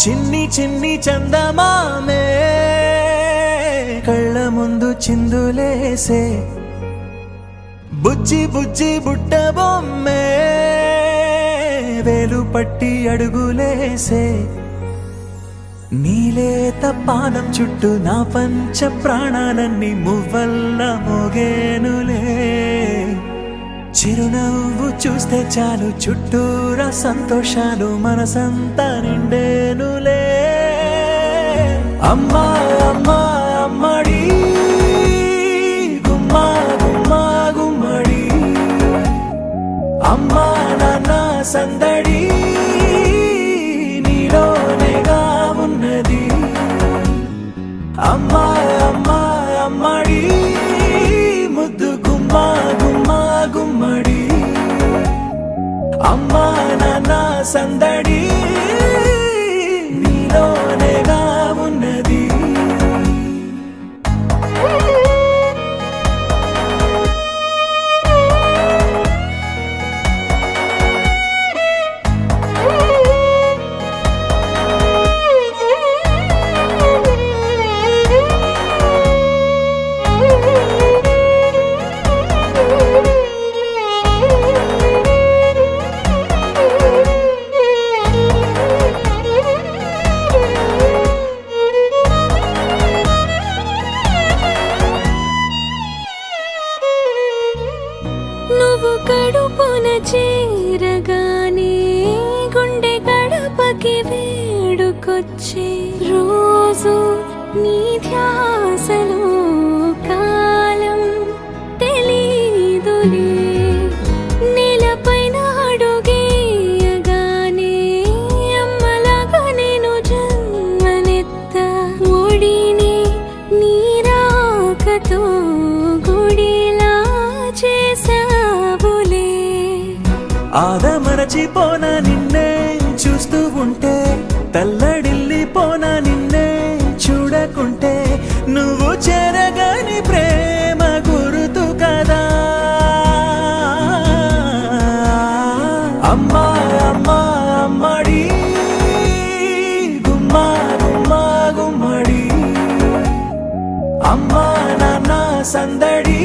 చిన్ని చిన్ని చందమామే కళ్ళ ముందు చిందులేసే బుజ్జి బుజ్జి బుట్ట బొమ్మే వేలు పట్టి అడుగులేసే నీలేత పానం చుట్టూ నా పంచ ప్రాణాలన్నీ మువ్వల్ల మోగేనులే చిరునవ్వు చూస్తే చాలు చుట్టూరా సంతోషాలు మనసంతా నిండేనులే అమ్మా అమ్మా అమ్మడి గుమ్మా గుమ్మా గుమ్మడి అమ్మా నాన్న సందడి నీలోనేగా ఉన్నది అమ్మా అమ్మా అమ్మడి ముద్దు గుమ్మా గుమ్మా గుమ్మడి అమ్మా నాన్న సందడి నీలోనేగా ఉన్నది నువ్వు కడుపున చేరగానే గుండె గడపకి వేడుకొచ్చే రోజు నీ ధ్యాసలో కాలం తెలీదులే నేలపైన అడుగేయగానే అమ్మలాగా నేను జన్మనెత్త ఒడిని నీ రాకతో గుడిలా చేసావులే ఆదమరచిపోనా నిన్నే చూస్తూ ఉంటే తల్లడిల్లిపోనా నిన్నే చూడకుంటే నువ్వు చెరగని ప్రేమ గురుతు కదా అమ్మా అమ్మా అమ్మడి గుమ్మా గుమ్మా గుమ్మడి అమ్మా నాన్న సందడి